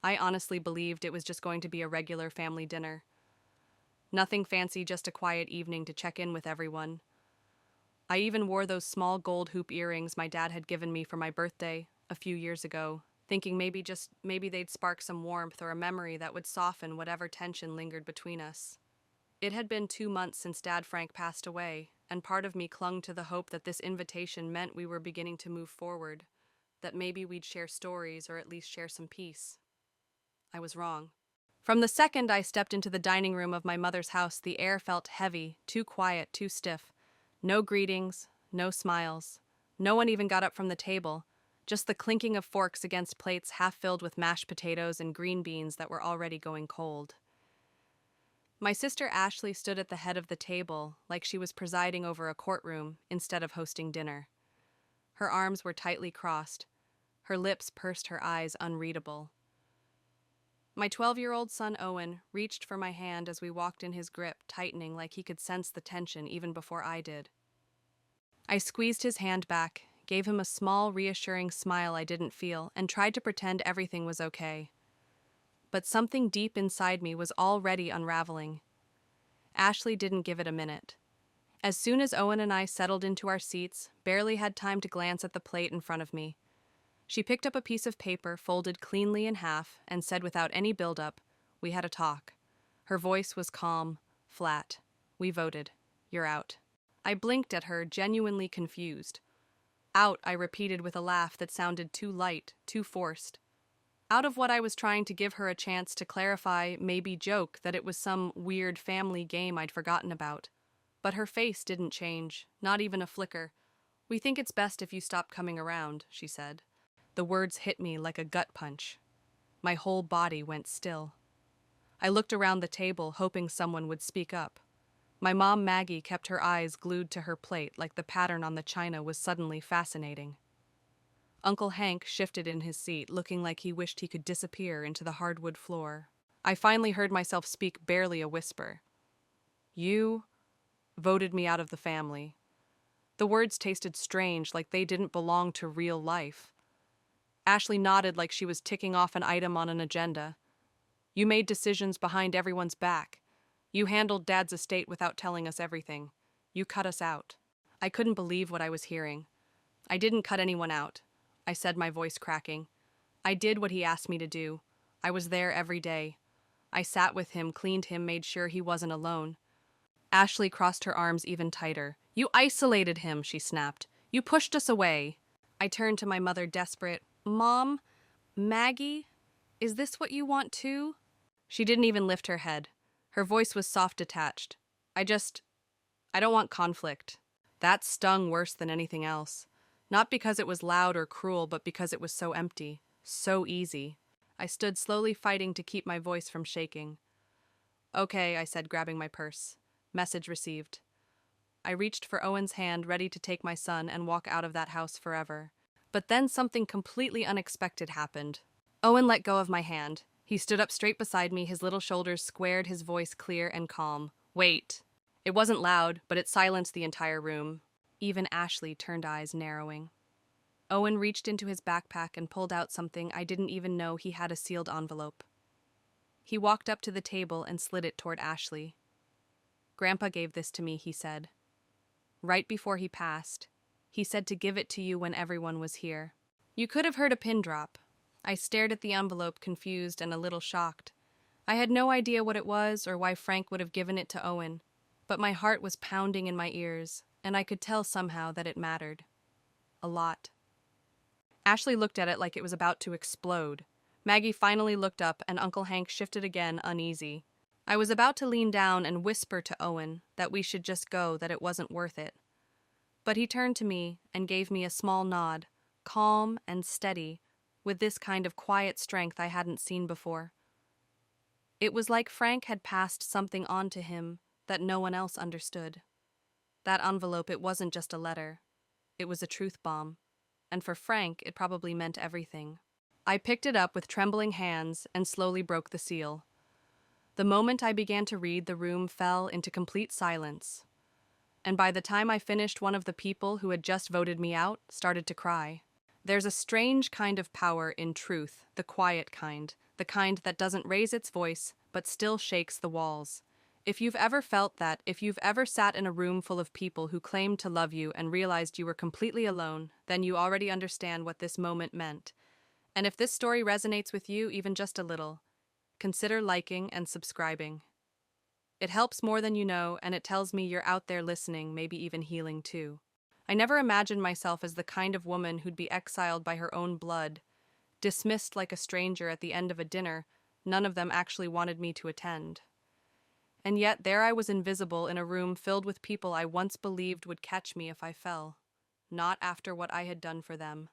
I honestly believed it was just going to be a regular family dinner. Nothing fancy, just a quiet evening to check in with everyone. I even wore those small gold hoop earrings my dad had given me for my birthday a few years ago, thinking maybe they'd spark some warmth or a memory that would soften whatever tension lingered between us. It had been 2 months since Dad Frank passed away, and part of me clung to the hope that this invitation meant we were beginning to move forward, that maybe we'd share stories or at least share some peace. I was wrong. From the second I stepped into the dining room of my mother's house, the air felt heavy, too quiet, too stiff. No greetings, no smiles. No one even got up from the table, just the clinking of forks against plates half filled with mashed potatoes and green beans that were already going cold. My sister Ashley stood at the head of the table like she was presiding over a courtroom instead of hosting dinner. Her arms were tightly crossed. Her lips pursed, her eyes unreadable. My 12-year-old son Owen reached for my hand as we walked in, his grip tightening like he could sense the tension even before I did. I squeezed his hand back, gave him a small, reassuring smile I didn't feel, and tried to pretend everything was okay. But something deep inside me was already unraveling. Ashley didn't give it a minute. As soon as Owen and I settled into our seats, barely had time to glance at the plate in front of me. She picked up a piece of paper, folded cleanly in half, and said without any build-up, "We had a talk." Her voice was calm, flat. "We voted. You're out." I blinked at her, genuinely confused. "Out," I repeated with a laugh that sounded too light, too forced. Out of what I was trying to give her a chance to clarify, maybe joke, that it was some weird family game I'd forgotten about. But her face didn't change, not even a flicker. "We think it's best if you stop coming around," she said. The words hit me like a gut punch. My whole body went still. I looked around the table, hoping someone would speak up. My mom Maggie kept her eyes glued to her plate like the pattern on the china was suddenly fascinating. Uncle Hank shifted in his seat, looking like he wished he could disappear into the hardwood floor. I finally heard myself speak, barely a whisper. "You voted me out of the family." The words tasted strange, like they didn't belong to real life. Ashley nodded like she was ticking off an item on an agenda. "You made decisions behind everyone's back. You handled Dad's estate without telling us everything. You cut us out." I couldn't believe what I was hearing. "I didn't cut anyone out," I said, my voice cracking. "I did what he asked me to do. I was there every day. I sat with him, cleaned him, made sure he wasn't alone." Ashley crossed her arms even tighter. "You isolated him," she snapped. "You pushed us away." I turned to my mother, desperate. "Mom? Maggie? Is this what you want too?" She didn't even lift her head. Her voice was soft, detached. I don't want conflict." That stung worse than anything else. Not because it was loud or cruel, but because it was so empty, so easy. I stood slowly, fighting to keep my voice from shaking. "Okay," I said, grabbing my purse. Message received. I reached for Owen's hand, ready to take my son and walk out of that house forever. But then something completely unexpected happened. Owen let go of my hand. He stood up straight beside me, his little shoulders squared, his voice clear and calm. "Wait." It wasn't loud, but it silenced the entire room. Even Ashley turned eyes, narrowing. Owen reached into his backpack and pulled out something I didn't even know he had, a sealed envelope. He walked up to the table and slid it toward Ashley. "Grandpa gave this to me," he said. "Right before he passed. He said to give it to you when everyone was here." You could have heard a pin drop. I stared at the envelope, confused and a little shocked. I had no idea what it was or why Frank would have given it to Owen, but my heart was pounding in my ears, and I could tell somehow that it mattered. A lot. Ashley looked at it like it was about to explode. Maggie finally looked up, and Uncle Hank shifted again, uneasy. I was about to lean down and whisper to Owen that we should just go, that it wasn't worth it. But he turned to me and gave me a small nod, calm and steady, with this kind of quiet strength I hadn't seen before. It was like Frank had passed something on to him that no one else understood. That envelope, it wasn't just a letter. It was a truth bomb. And for Frank, it probably meant everything. I picked it up with trembling hands and slowly broke the seal. The moment I began to read, the room fell into complete silence. And by the time I finished, one of the people who had just voted me out started to cry. There's a strange kind of power in truth, the quiet kind, the kind that doesn't raise its voice but still shakes the walls. If you've ever felt that, if you've ever sat in a room full of people who claimed to love you and realized you were completely alone, then you already understand what this moment meant. And if this story resonates with you even just a little, consider liking and subscribing. It helps more than you know, and it tells me you're out there listening, maybe even healing too. I never imagined myself as the kind of woman who'd be exiled by her own blood, dismissed like a stranger at the end of a dinner none of them actually wanted me to attend. And yet there I was invisible in a room filled with people I once believed would catch me if I fell. Not after what I had done for them.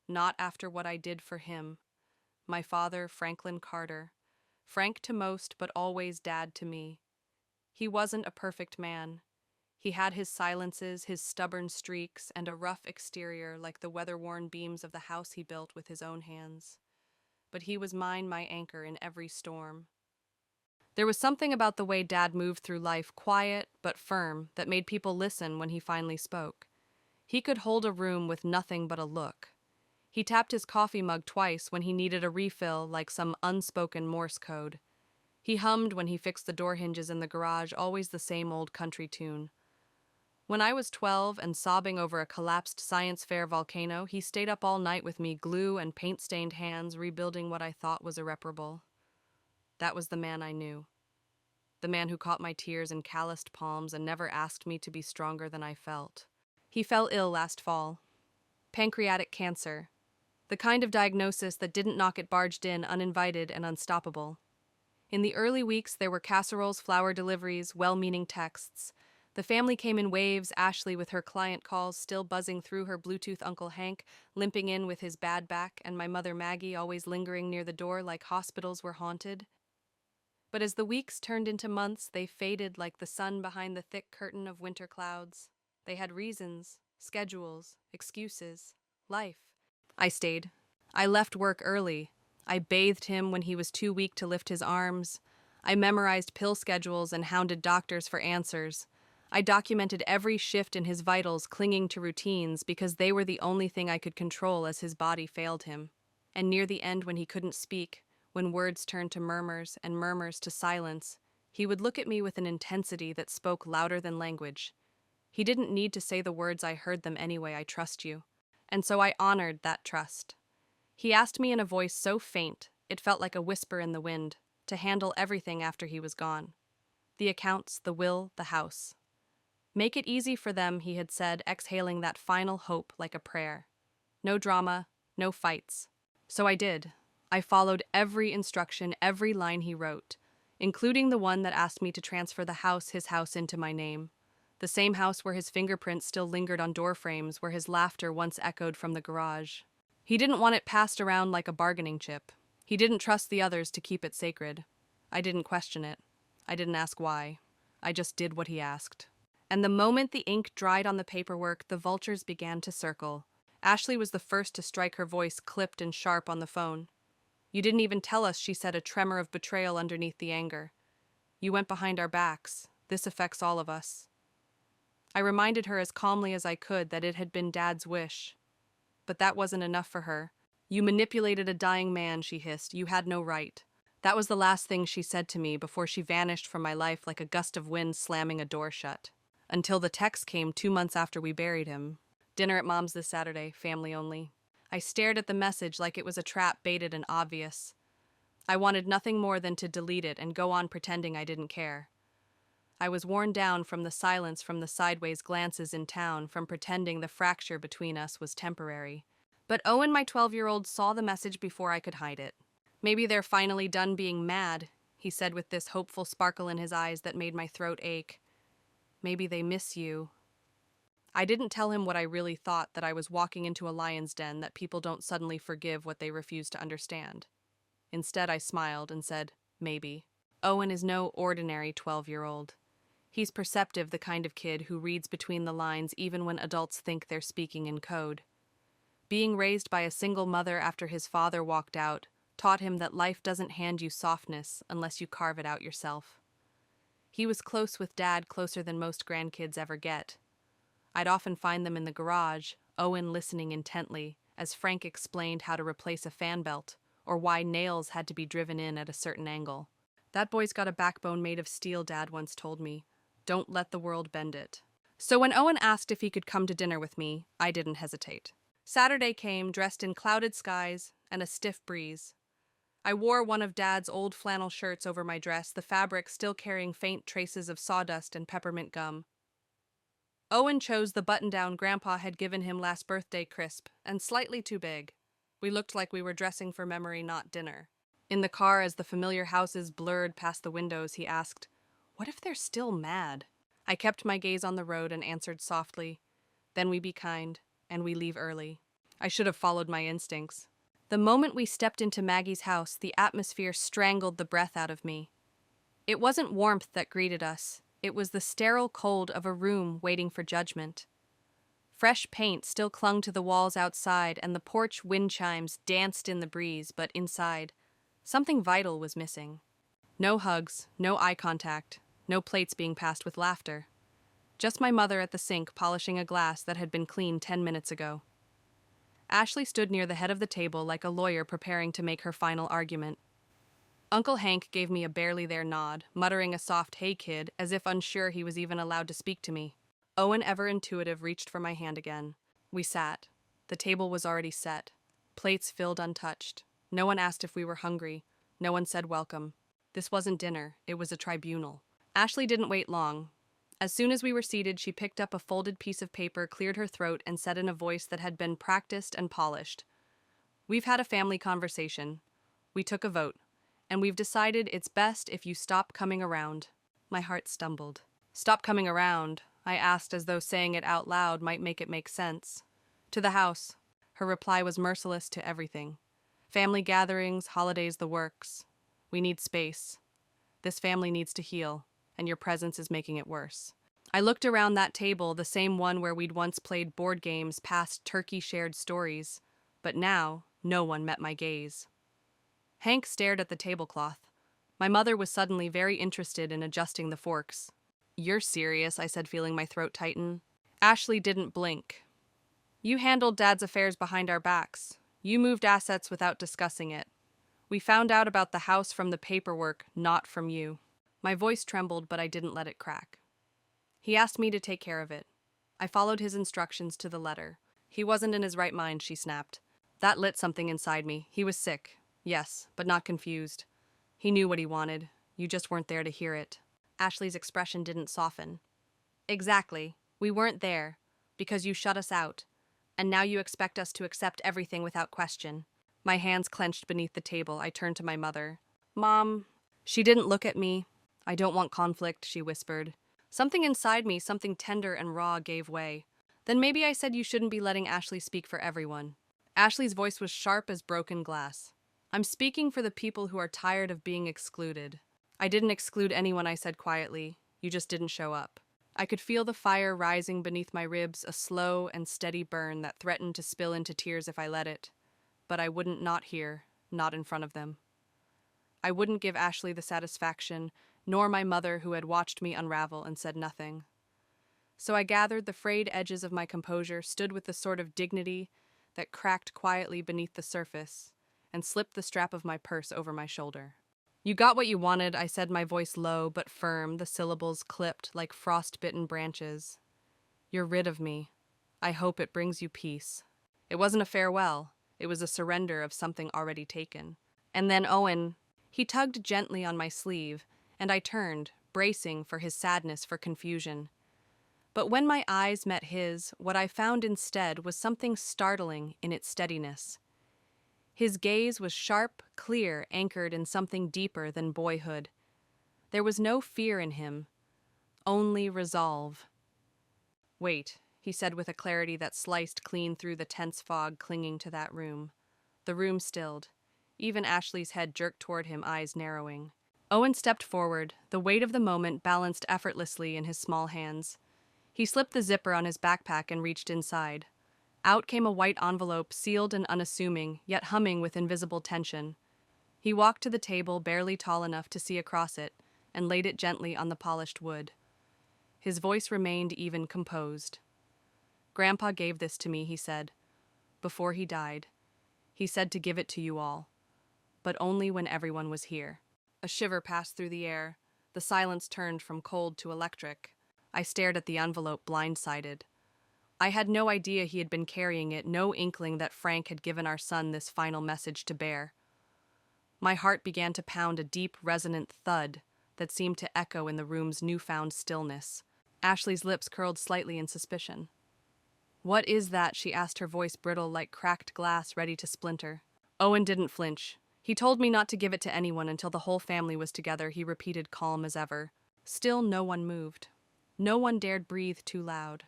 Not after what I did for him. My father, Franklin Carter. Frank to most, but always Dad to me. He wasn't a perfect man. He had his silences, his stubborn streaks, and a rough exterior like the weather-worn beams of the house he built with his own hands. But he was mine, my anchor in every storm. There was something about the way Dad moved through life, quiet but firm, that made people listen when he finally spoke. He could hold a room with nothing but a look. He tapped his coffee mug twice when he needed a refill, like some unspoken Morse code. He hummed when he fixed the door hinges in the garage, always the same old country tune. When I was 12 and sobbing over a collapsed science fair volcano, he stayed up all night with me, glue and paint-stained hands, rebuilding what I thought was irreparable. That was the man I knew. The man who caught my tears in calloused palms and never asked me to be stronger than I felt. He fell ill last fall. Pancreatic cancer. The kind of diagnosis that didn't knock it barged in, uninvited and unstoppable. In the early weeks, there were casseroles, flower deliveries, well-meaning texts. The family came in waves, Ashley with her client calls still buzzing through her Bluetooth Uncle Hank, limping in with his bad back, and my mother Maggie always lingering near the door like hospitals were haunted. But as the weeks turned into months, they faded like the sun behind the thick curtain of winter clouds. They had reasons, schedules, excuses, life. I stayed. I left work early. I bathed him when he was too weak to lift his arms. I memorized pill schedules and hounded doctors for answers. I documented every shift in his vitals, clinging to routines because they were the only thing I could control as his body failed him. And near the end, when he couldn't speak, when words turned to murmurs and murmurs to silence, he would look at me with an intensity that spoke louder than language. He didn't need to say the words, I heard them anyway, I trust you. And so I honored that trust. He asked me in a voice so faint, it felt like a whisper in the wind, to handle everything after he was gone. The accounts, the will, the house. Make it easy for them, he had said, exhaling that final hope like a prayer. No drama, no fights. So I did. I followed every instruction, every line he wrote, including the one that asked me to transfer his house into my name. The same house where his fingerprints still lingered on door frames, where his laughter once echoed from the garage. He didn't want it passed around like a bargaining chip. He didn't trust the others to keep it sacred. I didn't question it. I didn't ask why. I just did what he asked. And the moment the ink dried on the paperwork, the vultures began to circle. Ashley was the first to strike, her voice clipped and sharp on the phone. You didn't even tell us, she said, a tremor of betrayal underneath the anger. You went behind our backs. This affects all of us. I reminded her as calmly as I could that it had been Dad's wish. But that wasn't enough for her. You manipulated a dying man, she hissed. You had no right. That was the last thing she said to me before she vanished from my life like a gust of wind slamming a door shut. Until the text came 2 months after we buried him. Dinner at Mom's this Saturday, family only. I stared at the message like it was a trap, baited and obvious. I wanted nothing more than to delete it and go on pretending I didn't care. I was worn down from the silence, from the sideways glances in town, from pretending the fracture between us was temporary. But Owen, my 12-year-old, saw the message before I could hide it. Maybe they're finally done being mad, he said with this hopeful sparkle in his eyes that made my throat ache. Maybe they miss you. I didn't tell him what I really thought, that I was walking into a lion's den, that people don't suddenly forgive what they refuse to understand. Instead, I smiled and said, maybe. Owen is no ordinary 12-year-old. He's perceptive, the kind of kid who reads between the lines even when adults think they're speaking in code. Being raised by a single mother after his father walked out taught him that life doesn't hand you softness unless you carve it out yourself. He was close with Dad, closer than most grandkids ever get. I'd often find them in the garage, Owen listening intently, as Frank explained how to replace a fan belt, or why nails had to be driven in at a certain angle. That boy's got a backbone made of steel, Dad once told me. Don't let the world bend it. So when Owen asked if he could come to dinner with me, I didn't hesitate. Saturday came, dressed in clouded skies and a stiff breeze. I wore one of Dad's old flannel shirts over my dress, the fabric still carrying faint traces of sawdust and peppermint gum. Owen chose the button-down Grandpa had given him last birthday, crisp and slightly too big. We looked like we were dressing for memory, not dinner. In the car, as the familiar houses blurred past the windows, he asked, "What if they're still mad?" I kept my gaze on the road and answered softly, "Then we be kind, and we leave early." I should have followed my instincts. The moment we stepped into Maggie's house, the atmosphere strangled the breath out of me. It wasn't warmth that greeted us. It was the sterile cold of a room waiting for judgment. Fresh paint still clung to the walls outside, and the porch wind chimes danced in the breeze, but inside, something vital was missing. No hugs, no eye contact, no plates being passed with laughter. Just my mother at the sink polishing a glass that had been cleaned 10 minutes ago. Ashley stood near the head of the table like a lawyer preparing to make her final argument. Uncle Hank gave me a barely there nod, muttering a soft "hey kid," as if unsure he was even allowed to speak to me. Owen, ever intuitive, reached for my hand again. We sat. The table was already set. Plates filled untouched. No one asked if we were hungry. No one said welcome. This wasn't dinner. It was a tribunal. Ashley didn't wait long. As soon as we were seated, she picked up a folded piece of paper, cleared her throat, and said in a voice that had been practiced and polished, "We've had a family conversation. We took a vote. And we've decided it's best if you stop coming around." My heart stumbled. "Stop coming around?" I asked, as though saying it out loud might make it make sense. "To the house." Her reply was merciless to everything. "Family gatherings, holidays, the works. We need space. This family needs to heal, and your presence is making it worse." I looked around that table, the same one where we'd once played board games, passed turkey-shared stories, but now no one met my gaze. Hank stared at the tablecloth. My mother was suddenly very interested in adjusting the forks. "You're serious," I said, feeling my throat tighten. Ashley didn't blink. "You handled Dad's affairs behind our backs. You moved assets without discussing it. We found out about the house from the paperwork, not from you." My voice trembled, but I didn't let it crack. "He asked me to take care of it. I followed his instructions to the letter. He wasn't in his right mind," she snapped. That lit something inside me. He was sick. Yes, but not confused. He knew what he wanted. You just weren't there to hear it. Ashley's expression didn't soften. "Exactly. We weren't there, because you shut us out, and now you expect us to accept everything without question." My hands clenched beneath the table. I turned to my mother. "Mom." She didn't look at me. "I don't want conflict," she whispered. Something inside me, something tender and raw, gave way. "Then maybe I said you shouldn't be letting Ashley speak for everyone." Ashley's voice was sharp as broken glass. "I'm speaking for the people who are tired of being excluded." "I didn't exclude anyone," I said quietly. "You just didn't show up." I could feel the fire rising beneath my ribs, a slow and steady burn that threatened to spill into tears if I let it. But I wouldn't not here, not in front of them. I wouldn't give Ashley the satisfaction, nor my mother who had watched me unravel and said nothing. So I gathered the frayed edges of my composure, stood with the sort of dignity that cracked quietly beneath the surface, and slipped the strap of my purse over my shoulder. "You got what you wanted," I said, my voice low but firm, the syllables clipped like frost-bitten branches. "You're rid of me. I hope it brings you peace." It wasn't a farewell. It was a surrender of something already taken. And then Owen, he tugged gently on my sleeve, and I turned, bracing for his sadness, for confusion. But when my eyes met his, what I found instead was something startling in its steadiness. His gaze was sharp, clear, anchored in something deeper than boyhood. There was no fear in him, only resolve. "Wait," he said with a clarity that sliced clean through the tense fog clinging to that room. The room stilled. Even Ashley's head jerked toward him, eyes narrowing. Owen stepped forward, the weight of the moment balanced effortlessly in his small hands. He slipped the zipper on his backpack and reached inside. Out came a white envelope, sealed and unassuming, yet humming with invisible tension. He walked to the table, barely tall enough to see across it, and laid it gently on the polished wood. His voice remained even, composed. "Grandpa gave this to me," he said, "before he died. He said to give it to you all. but only when everyone was here. A shiver passed through the air. The silence turned from cold to electric. I stared at the envelope blindsided. I had no idea he had been carrying it, no inkling that Frank had given our son this final message to bear. My heart began to pound a deep, resonant thud that seemed to echo in the room's newfound stillness. Ashley's lips curled slightly in suspicion. "What is that?" she asked, her voice brittle like cracked glass ready to splinter. Owen didn't flinch. "He told me not to give it to anyone until the whole family was together," he repeated, calm as ever. Still no one moved. No one dared breathe too loud.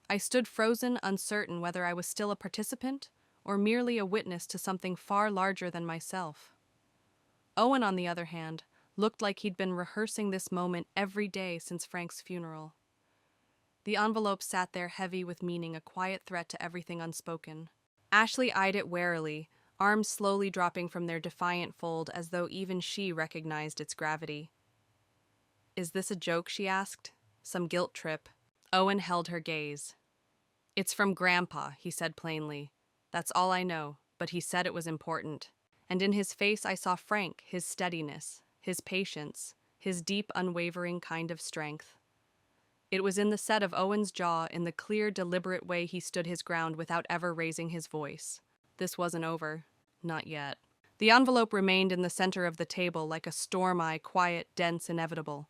I stood frozen, uncertain whether I was still a participant or merely a witness to something far larger than myself. Owen, on the other hand, looked like he'd been rehearsing this moment every day since Frank's funeral. The envelope sat there heavy with meaning, a quiet threat to everything unspoken. Ashley eyed it warily, arms slowly dropping from their defiant fold as though even she recognized its gravity. "Is this a joke?" she asked. "Some guilt trip?" Owen held her gaze. "It's from Grandpa," he said plainly. "That's all I know, but he said it was important." And in his face I saw Frank, his steadiness, his patience, his deep, unwavering kind of strength. It was in the set of Owen's jaw, in the clear, deliberate way he stood his ground without ever raising his voice. This wasn't over. Not yet. The envelope remained in the center of the table like a storm eye, quiet, dense, inevitable.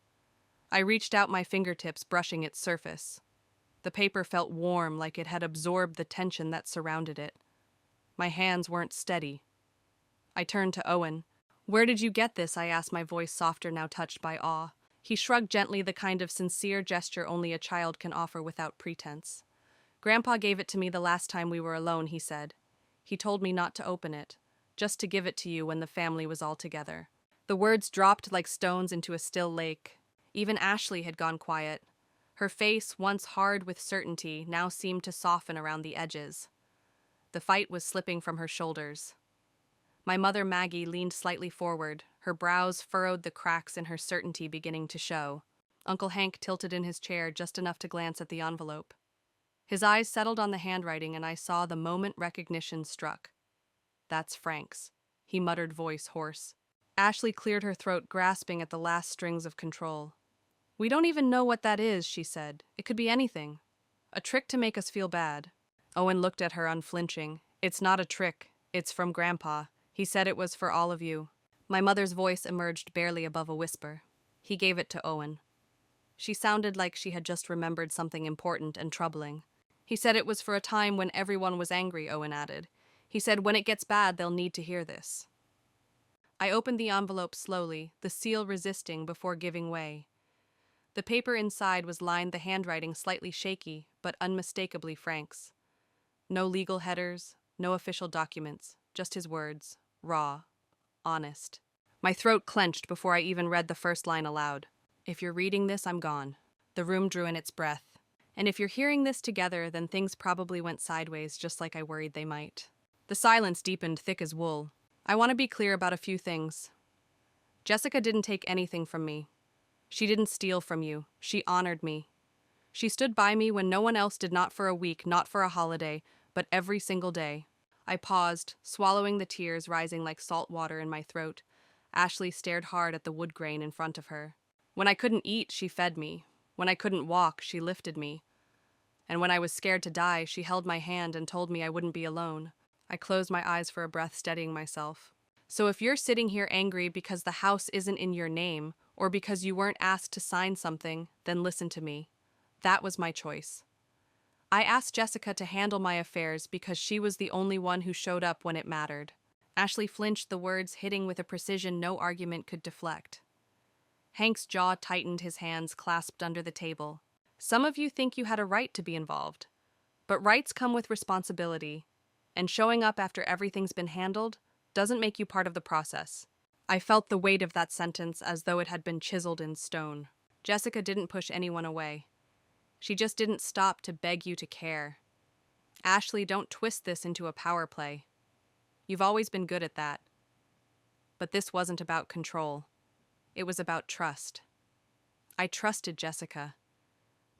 I reached out my fingertips, brushing its surface. The paper felt warm, like it had absorbed the tension that surrounded it. My hands weren't steady. I turned to Owen. "Where did you get this?" I asked, my voice softer, now touched by awe. He shrugged gently, the kind of sincere gesture only a child can offer without pretense. "Grandpa gave it to me the last time we were alone," he said. "He told me not to open it, just to give it to you when the family was all together." The words dropped like stones into a still lake. Even Ashley had gone quiet. Her face, once hard with certainty, now seemed to soften around the edges. The fight was slipping from her shoulders. My mother, Maggie, leaned slightly forward. Her brows furrowed, the cracks in her certainty beginning to show. Uncle Hank tilted in his chair just enough to glance at the envelope. His eyes settled on the handwriting, and I saw the moment recognition struck. "That's Frank's," he muttered, voice hoarse. Ashley cleared her throat, grasping at the last strings of control. "We don't even know what that is," she said. "It could be anything. A trick to make us feel bad." Owen looked at her, unflinching. "It's not a trick. It's from Grandpa. He said it was for all of you." My mother's voice emerged barely above a whisper. "He gave it to Owen." She sounded like she had just remembered something important and troubling. "He said it was for a time when everyone was angry," Owen added. "He said when it gets bad, they'll need to hear this." I opened the envelope slowly, the seal resisting before giving way. The paper inside was lined, the handwriting slightly shaky, but unmistakably Frank's. No legal headers, no official documents, just his words, raw, honest. My throat clenched before I even read the first line aloud. "If you're reading this, I'm gone." The room drew in its breath. "And if you're hearing this together, then things probably went sideways, just like I worried they might." The silence deepened, thick as wool. "I want to be clear about a few things. Jessica didn't take anything from me. She didn't steal from you. She honored me. She stood by me when no one else did, not for a week, not for a holiday, but every single day." I paused, swallowing the tears rising like salt water in my throat. Ashley stared hard at the wood grain in front of her. "When I couldn't eat, she fed me. When I couldn't walk, she lifted me. And when I was scared to die, she held my hand and told me I wouldn't be alone." I closed my eyes for a breath, steadying myself. "So if you're sitting here angry because the house isn't in your name, or because you weren't asked to sign something, then listen to me. That was my choice. I asked Jessica to handle my affairs because she was the only one who showed up when it mattered." Ashley flinched, the words hitting with a precision no argument could deflect. Hank's jaw tightened, his hands clasped under the table. "Some of you think you had a right to be involved. But rights come with responsibility, and showing up after everything's been handled doesn't make you part of the process." I felt the weight of that sentence as though it had been chiseled in stone. Jessica didn't push anyone away. She just didn't stop to beg you to care. "Ashley, don't twist this into a power play. You've always been good at that. But this wasn't about control. It was about trust. I trusted Jessica.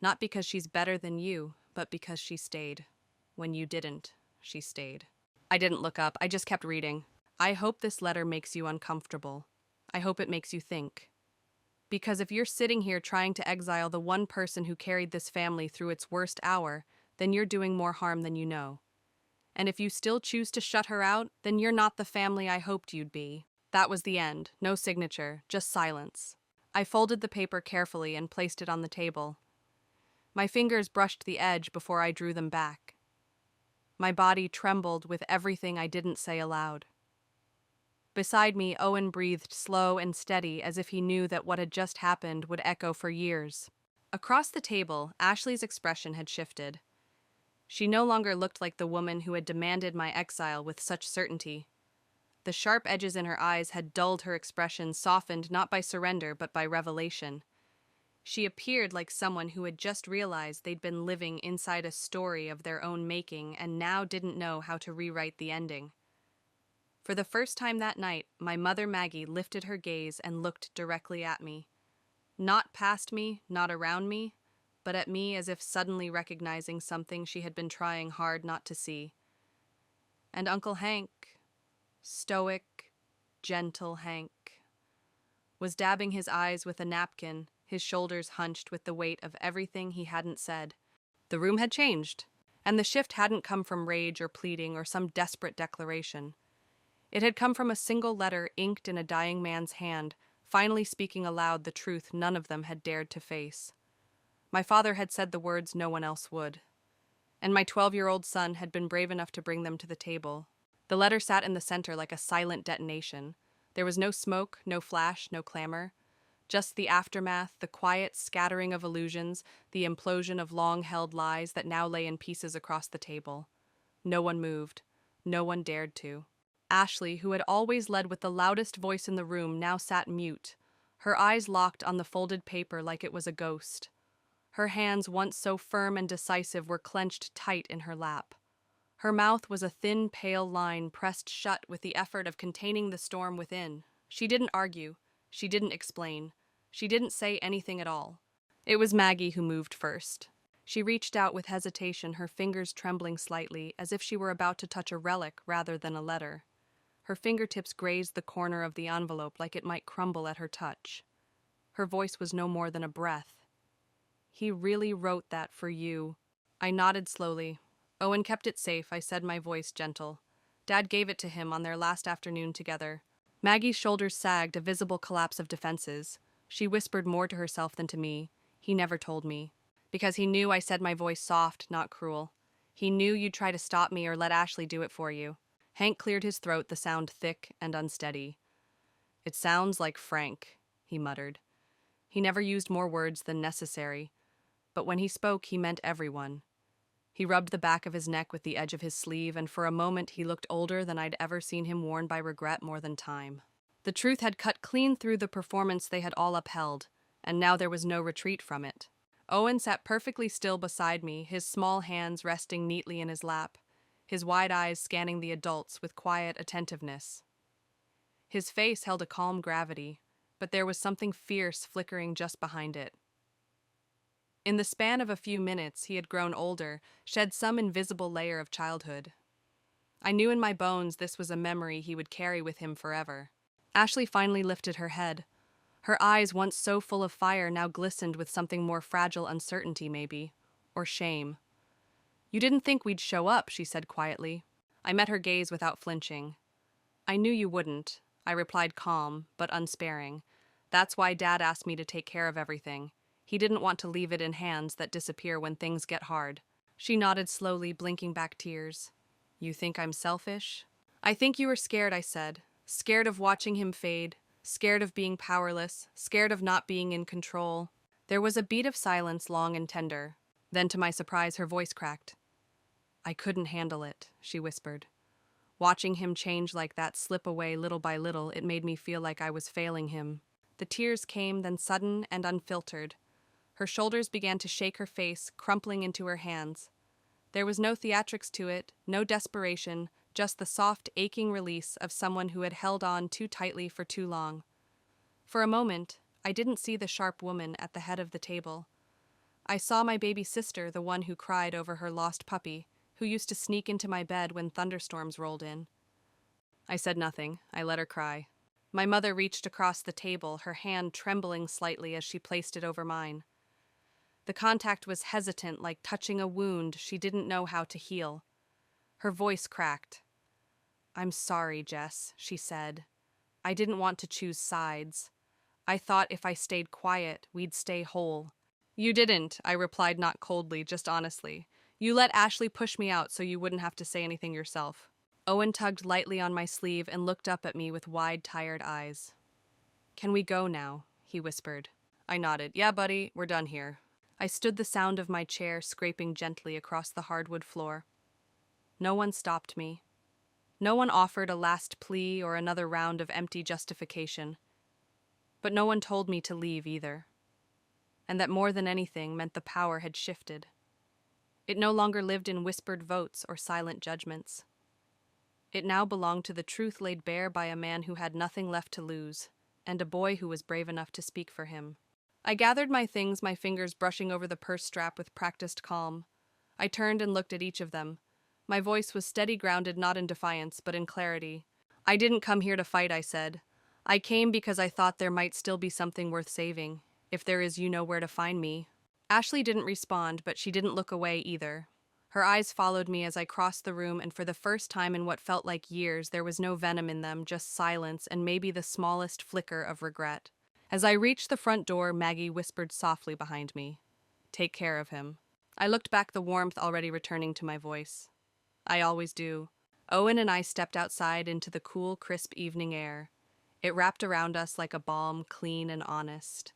Not because she's better than you, but because she stayed. When you didn't, she stayed." I didn't look up. I just kept reading. I hope this letter makes you uncomfortable. I hope it makes you think. Because if you're sitting here trying to exile the one person who carried this family through its worst hour, then you're doing more harm than you know. And if you still choose to shut her out, then you're not the family I hoped you'd be. That was the end. No signature, just silence. I folded the paper carefully and placed it on the table. My fingers brushed the edge before I drew them back. My body trembled with everything I didn't say aloud. Beside me, Owen breathed slow and steady as if he knew that what had just happened would echo for years. Across the table, Ashley's expression had shifted. She no longer looked like the woman who had demanded my exile with such certainty. The sharp edges in her eyes had dulled her expression, softened not by surrender but by revelation. She appeared like someone who had just realized they'd been living inside a story of their own making and now didn't know how to rewrite the ending. For the first time that night, my mother Maggie lifted her gaze and looked directly at me. Not past me, not around me, but at me as if suddenly recognizing something she had been trying hard not to see. And Uncle Hank, stoic, gentle Hank, was dabbing his eyes with a napkin, his shoulders hunched with the weight of everything he hadn't said. The room had changed, and the shift hadn't come from rage or pleading or some desperate declaration. It had come from a single letter inked in a dying man's hand, finally speaking aloud the truth none of them had dared to face. My father had said the words no one else would, and my 12-year-old son had been brave enough to bring them to the table. The letter sat in the center like a silent detonation. There was no smoke, no flash, no clamor. Just the aftermath, the quiet scattering of illusions, the implosion of long-held lies that now lay in pieces across the table. No one moved. No one dared to. Ashley, who had always led with the loudest voice in the room, now sat mute, her eyes locked on the folded paper like it was a ghost. Her hands, once so firm and decisive, were clenched tight in her lap. Her mouth was a thin, pale line pressed shut with the effort of containing the storm within. She didn't argue. She didn't explain. She didn't say anything at all. It was Maggie who moved first. She reached out with hesitation, her fingers trembling slightly, as if she were about to touch a relic rather than a letter. Her fingertips grazed the corner of the envelope like it might crumble at her touch. Her voice was no more than a breath. "He really wrote that for you." I nodded slowly. "Owen kept it safe," I said, my voice gentle. "Dad gave it to him on their last afternoon together." Maggie's shoulders sagged, a visible collapse of defenses. She whispered more to herself than to me. "He never told me." "Because he knew," I said, my voice soft, not cruel. "He knew you'd try to stop me or let Ashley do it for you." Hank cleared his throat, the sound thick and unsteady. "It sounds like Frank," he muttered. He never used more words than necessary, but when he spoke, he meant everyone. He rubbed the back of his neck with the edge of his sleeve, and for a moment he looked older than I'd ever seen him, worn by regret more than time. The truth had cut clean through the performance they had all upheld, and now there was no retreat from it. Owen sat perfectly still beside me, his small hands resting neatly in his lap, his wide eyes scanning the adults with quiet attentiveness. His face held a calm gravity, but there was something fierce flickering just behind it. In the span of a few minutes, he had grown older, shed some invisible layer of childhood. I knew in my bones this was a memory he would carry with him forever. Ashley finally lifted her head. Her eyes, once so full of fire, now glistened with something more fragile, uncertainty maybe, or shame. "You didn't think we'd show up," she said quietly. I met her gaze without flinching. "I knew you wouldn't," I replied, calm but unsparing. "That's why Dad asked me to take care of everything. He didn't want to leave it in hands that disappear when things get hard." She nodded slowly, blinking back tears. "You think I'm selfish?" "I think you were scared," I said. "Scared of watching him fade, scared of being powerless, scared of not being in control." There was a beat of silence, long and tender. Then, to my surprise, her voice cracked. "I couldn't handle it," she whispered. "Watching him change like that, slip away little by little, it made me feel like I was failing him." The tears came, then sudden and unfiltered. Her shoulders began to shake, her face crumpling into her hands. There was no theatrics to it, no desperation, just the soft, aching release of someone who had held on too tightly for too long. For a moment, I didn't see the sharp woman at the head of the table. I saw my baby sister, the one who cried over her lost puppy, who used to sneak into my bed when thunderstorms rolled in. I said nothing. I let her cry. My mother reached across the table, her hand trembling slightly as she placed it over mine. The contact was hesitant, like touching a wound she didn't know how to heal. Her voice cracked. "I'm sorry, Jess," she said. "I didn't want to choose sides. I thought if I stayed quiet, we'd stay whole." "You didn't," I replied, not coldly, just honestly. "You let Ashley push me out so you wouldn't have to say anything yourself." Owen tugged lightly on my sleeve and looked up at me with wide, tired eyes. "Can we go now?" he whispered. I nodded. "Yeah, buddy, we're done here." I stood the sound of my chair scraping gently across the hardwood floor. No one stopped me. No one offered a last plea or another round of empty justification. But no one told me to leave either. And that more than anything meant the power had shifted. It no longer lived in whispered votes or silent judgments. It now belonged to the truth laid bare by a man who had nothing left to lose, and a boy who was brave enough to speak for him. I gathered my things, my fingers brushing over the purse strap with practiced calm. I turned and looked at each of them. My voice was steady, grounded, not in defiance, but in clarity. "I didn't come here to fight," I said. "I came because I thought there might still be something worth saving. If there is, you know where to find me." Ashley didn't respond, but she didn't look away either. Her eyes followed me as I crossed the room, and for the first time in what felt like years, there was no venom in them, just silence and maybe the smallest flicker of regret. As I reached the front door, Maggie whispered softly behind me, "Take care of him." I looked back, the warmth already returning to my voice. I always do. Owen and I stepped outside into the cool, crisp evening air. It wrapped around us like a balm, clean and honest.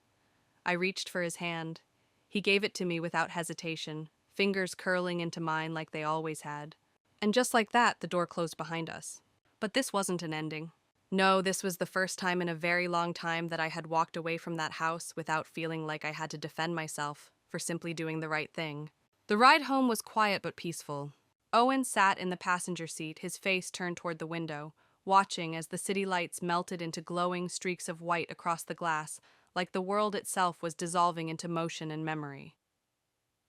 I reached for his hand. He gave it to me without hesitation, fingers curling into mine like they always had. And just like that, the door closed behind us. But this wasn't an ending. No, this was the first time in a very long time that I had walked away from that house without feeling like I had to defend myself for simply doing the right thing. The ride home was quiet but peaceful. Owen sat in the passenger seat, his face turned toward the window, watching as the city lights melted into glowing streaks of white across the glass, like the world itself was dissolving into motion and memory.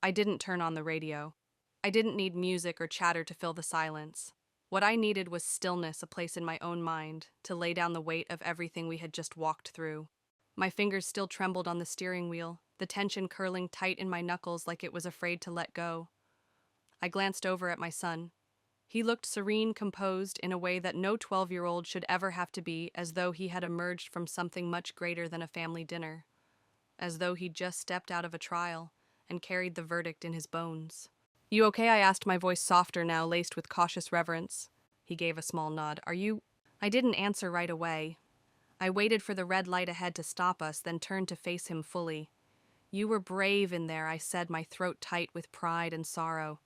I didn't turn on the radio. I didn't need music or chatter to fill the silence. What I needed was stillness, a place in my own mind, to lay down the weight of everything we had just walked through. My fingers still trembled on the steering wheel, the tension curling tight in my knuckles like it was afraid to let go. I glanced over at my son. He looked serene, composed, in a way that no 12-year-old should ever have to be, as though he had emerged from something much greater than a family dinner. As though he'd just stepped out of a trial and carried the verdict in his bones. "You okay?" I asked, my voice softer now, laced with cautious reverence. He gave a small nod. "Are you—" I didn't answer right away. I waited for the red light ahead to stop us, then turned to face him fully. "You were brave in there," I said, my throat tight with pride and sorrow.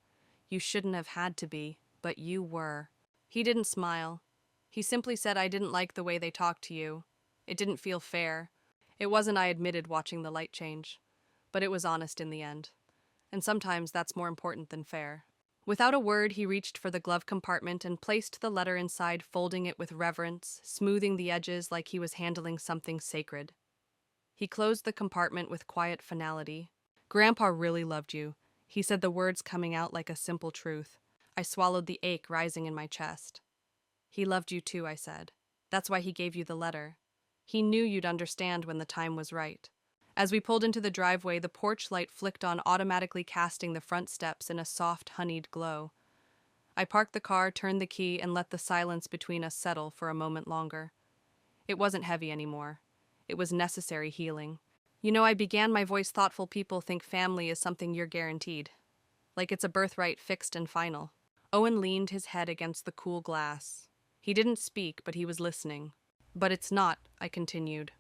"You shouldn't have had to be, but you were." He didn't smile. He simply said, "I didn't like the way they talked to you. It didn't feel fair." It wasn't, I admitted, watching the light change. But it was honest in the end. And sometimes that's more important than fair. Without a word, he reached for the glove compartment and placed the letter inside, folding it with reverence, smoothing the edges like he was handling something sacred. He closed the compartment with quiet finality. "Grandpa really loved you," he said, the words coming out like a simple truth. I swallowed the ache rising in my chest. "He loved you too," I said. "That's why he gave you the letter. He knew you'd understand when the time was right." As we pulled into the driveway, the porch light flicked on, automatically casting the front steps in a soft, honeyed glow. I parked the car, turned the key, and let the silence between us settle for a moment longer. It wasn't heavy anymore. It was necessary healing. "You know," I began, my voice thoughtful, "people think family is something you're guaranteed. Like it's a birthright, fixed and final." Owen leaned his head against the cool glass. He didn't speak, but he was listening. "But it's not," I continued.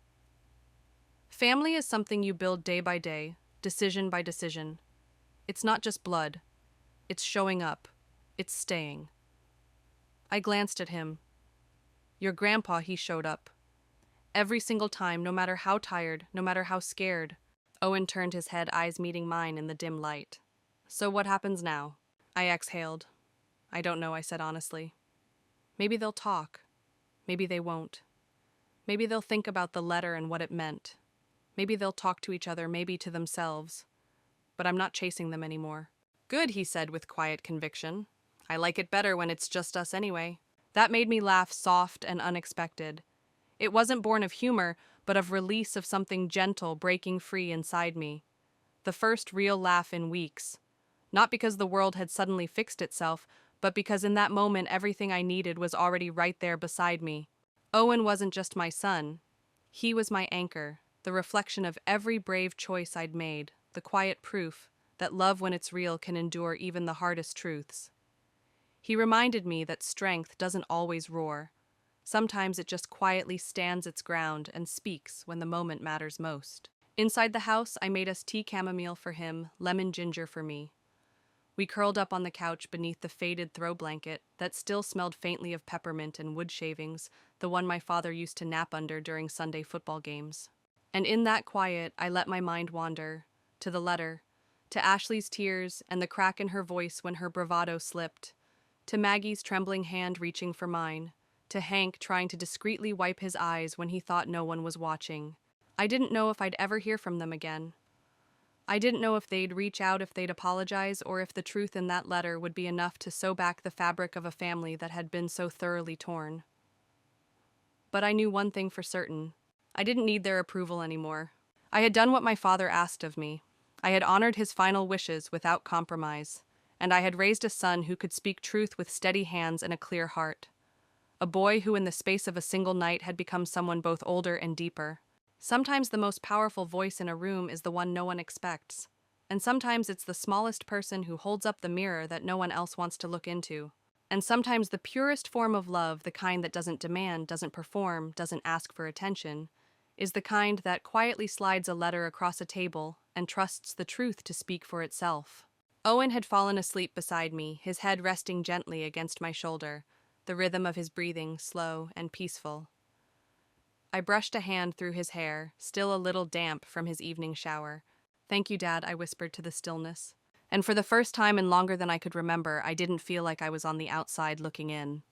"Family is something you build day by day, decision by decision. It's not just blood. It's showing up. It's staying." I glanced at him. "Your grandpa, he showed up. Every single time, no matter how tired, no matter how scared." Owen turned his head, eyes meeting mine in the dim light. "So what happens now?" I exhaled. "I don't know," I said honestly. "Maybe they'll talk. Maybe they won't. Maybe they'll think about the letter and what it meant. Maybe they'll talk to each other, maybe to themselves. But I'm not chasing them anymore." "Good," he said with quiet conviction. "I like it better when it's just us anyway." That made me laugh soft and unexpected. It wasn't born of humor, but of release of something gentle breaking free inside me. The first real laugh in weeks. Not because the world had suddenly fixed itself, but because in that moment everything I needed was already right there beside me. Owen wasn't just my son. He was my anchor, the reflection of every brave choice I'd made, the quiet proof that love when it's real can endure even the hardest truths. He reminded me that strength doesn't always roar. Sometimes it just quietly stands its ground and speaks when the moment matters most. Inside the house, I made us tea chamomile for him, lemon ginger for me. We curled up on the couch beneath the faded throw blanket that still smelled faintly of peppermint and wood shavings, the one my father used to nap under during Sunday football games. And in that quiet, I let my mind wander, to the letter, to Ashley's tears and the crack in her voice when her bravado slipped, to Maggie's trembling hand reaching for mine, to Hank trying to discreetly wipe his eyes when he thought no one was watching. I didn't know if I'd ever hear from them again. I didn't know if they'd reach out, if they'd apologize, or if the truth in that letter would be enough to sew back the fabric of a family that had been so thoroughly torn. But I knew one thing for certain. I didn't need their approval anymore. I had done what my father asked of me. I had honored his final wishes without compromise, and I had raised a son who could speak truth with steady hands and a clear heart. A boy who in the space of a single night had become someone both older and deeper. Sometimes the most powerful voice in a room is the one no one expects, and sometimes it's the smallest person who holds up the mirror that no one else wants to look into. And sometimes the purest form of love, the kind that doesn't demand, doesn't perform, doesn't ask for attention, is the kind that quietly slides a letter across a table and trusts the truth to speak for itself. Owen had fallen asleep beside me, his head resting gently against my shoulder, the rhythm of his breathing slow and peaceful. I brushed a hand through his hair, still a little damp from his evening shower. "Thank you, Dad," I whispered to the stillness. And for the first time in longer than I could remember, I didn't feel like I was on the outside looking in.